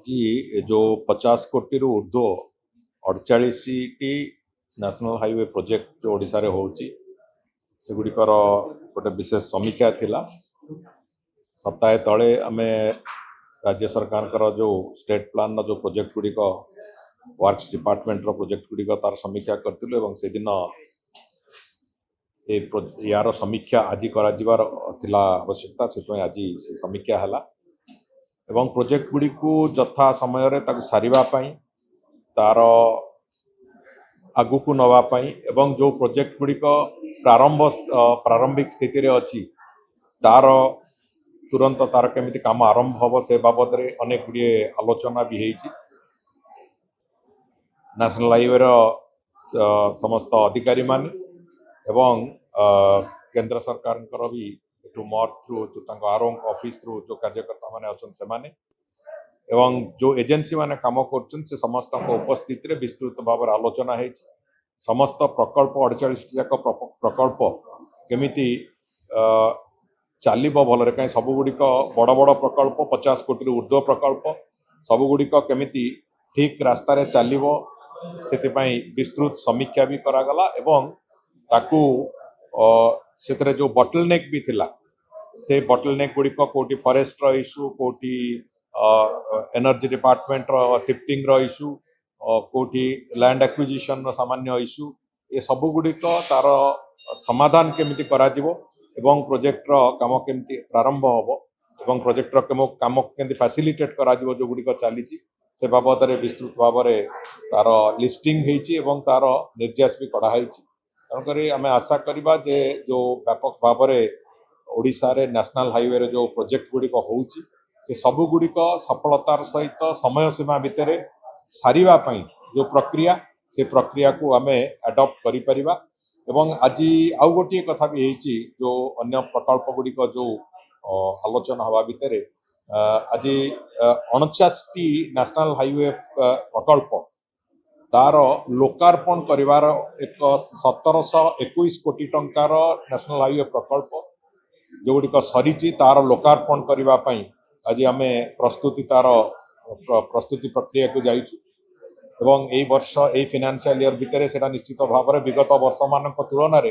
जी जो 50 कोटी रु ऊर्ध्व 48 टी नेशनल हाईवे प्रोजेक्ट जो ओडिशा रे होउची सेगुड़िकर गोटे विशेष समीक्षा थिला। सप्ताह तले आमे राज्य सरकार जो स्टेट प्लान जो प्रोजेक्ट गुड़िक वर्क्स डिपार्टमेंट रो प्रोजेक्ट गुड़िक तार समीक्षा करथिलु एवं से दिन यार समीक्षा आज कराजिबार थिला आवश्यकता से आज से समीक्षा हला एवं प्रोजेक्ट गुड़ी को यथा समय रे ताकु सारिबा पई तार आगु को नवा पई एवं जो प्रोजेक्ट गुड़ी प्रारंभिक स्थिति रे अछि तार तुरंत तार केमिति काम आरंभ हबो से बाबद रे अनेक गुडी आलोचना भी हेछि। नेशनल हाईवे रो समस्त अधिकारी मान एवं केंद्र सरकार भी टू मोर थ्रू तो आरोंग ऑफिस रू जो कार्यकर्ता माने अछन से माने एवं जो एजेंसी माने काम करछन से समस्त उपस्थिति रे विस्तृत भाव आलोचना है। समस्त प्रकल्प 48 जाक प्रकल्प केमिति चलिबो भल रे कहीं सब गुड़िक बड़ बड़ प्रकल्प 50 कोटी ऊर्ध्व प्रकल्प सब गुड़िक केमिति ठीक रास्ता रे चलिबो सेतिपई विस्तृत समीक्षा भी करागला एवं ताकू से जो बटलनेक भी थिला से बटलनेक गुड़िक कोटी फॉरेस्ट रो इश्यू कोटी एनर्जी डिपार्टमेंट रो शिफ्टिंग रो इश्यू कोटी लैंड एक्विजिशन रो सामान्य इश्यू ये सब गुड़िक तार समाधान केमिति करा जिवो एवं प्रोजेक्ट रो काम केमिति प्रारंभ होबो एवं प्रोजेक्ट रो काम केमिति फैसिलिटेट करा जिवो जो गुड़िक चलीची से बाबद रे विस्तृत भाव रे तार लिस्टिंग हेची एवं तार निर्देश भी कड़ा हेची। तेणुकरी आम आशा करवा जे जो व्यापक भाव में ओडिशा रे नेशनल हाईवे रे जो प्रोजेक्ट गुड़िक होउची से सब गुड़िक सफलतार सहित समय सीमा भितर सारिबा पई जो प्रक्रिया से प्रक्रिया को आम एडप्ट करि परिबा एवं आज आउ गोटे कथा भी हेची जो अन्य प्रकल्प गुड़िक जो आलोचना हवा भितर आज 49 नेशनल हाईवे प्रकल्प तार लोकार्पण करिवार एक 1721 कोटी टंकार नेशनल हाईवे प्रकल्प जो गुड़िक सरीची तार लोकार्पण करिवा पई आज आमे प्रस्तुति तार प्रस्तुति प्रक्रिया को जाइछु एवं एई वर्ष एई फाइनेंशियल ईयर भितर सेटा निश्चित भाव में विगत वर्ष मानक तुलन रे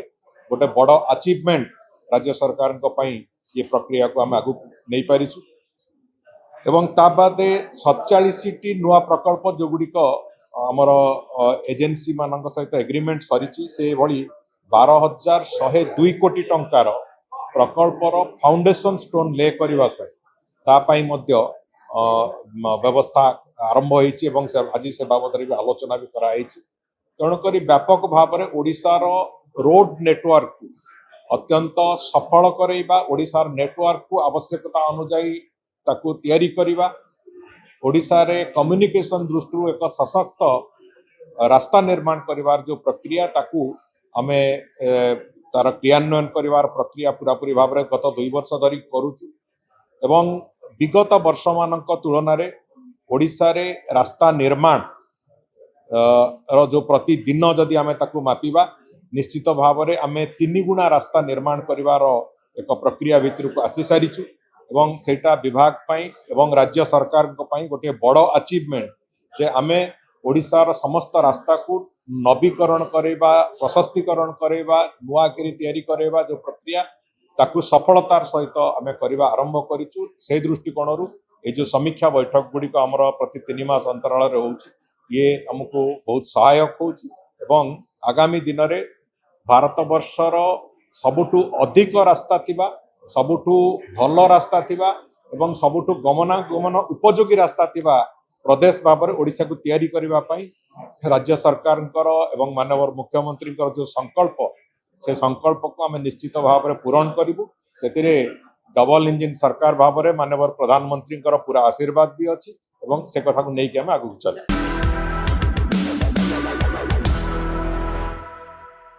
गोटे बड़ अचीवमेंट राज्य सरकार को पई ये प्रक्रिया को आम आगु नहीं पारिछु एवं ता बादे 47 टी नुआ प्रकल्प जो गुड़िक आमर एजेंसी मान सहित एग्रीमेंट सरीची से भली 12,102 कोटी टंकार प्रकल्पर फाउंडेशन स्टोन ले करने व्यवस्था आरंभ होती आज से बाबद भी आलोचना भी कराई। तेणुक व्यापक भाव में ओडिशार रोड नेटवर्क अत्यंत सफल करवा ओडिशार नेटवर्क को आवश्यकता अनुजाई ताकू तैयारी करवा ओडिशा रे कम्युनिकेशन दृष्टि एक सशक्त रास्ता निर्माण करिवार जो प्रक्रिया ताकू आमे तार क्रियान्वयन करिवार प्रक्रिया पूरा पूरी भाव में गत 2 वर्ष धरी करूचु एवं विगत वर्ष मानक तुलन रे ओडिशा रे रास्ता निर्माण रो जो प्रतिदिन जदि आमे ताकू मापिबा निश्चित भाव में आमे 3 गुणा रास्ता निर्माण करिवार एक प्रक्रिया भितर को आसी सारिचु एवं सेटा विभाग पाई एवं राज्य सरकार को पाई गोटे बड़ अचीवमेंट जे आमे ओडिशार समस्त रास्ता को नवीकरण करवा प्रशस्तीकरण करवा नुआकरी तैयारी करवा जो प्रक्रिया ताकू सफलतार सहित आमे करवा आरंभ करिचु। से दृष्टिकोण ये जो समीक्षा बैठक गुड़िक आमर प्रति 3 मास अंतराल रे होउची ये हमको बहुत सहायक होउची एवं आगामी दिन रे भारत वर्षर सबुठु अधिक रास्ता थिबा सबुठु भल रास्ता थिबा एवं सबुठु गमनागमन उपयोगी रास्ता थिबा प्रदेश भाव में ओडिशा को तैयारी करबा पई राज्य सरकार एवं माननीय मुख्यमंत्री जो संकल्प से संकल्प को आम निश्चित भाव में पूरण करूँ से डबल इंजिन सरकार भाव में माननीय प्रधानमंत्री पूरा आशीर्वाद भी अच्छी से कथा को लेकिन आगे चलू।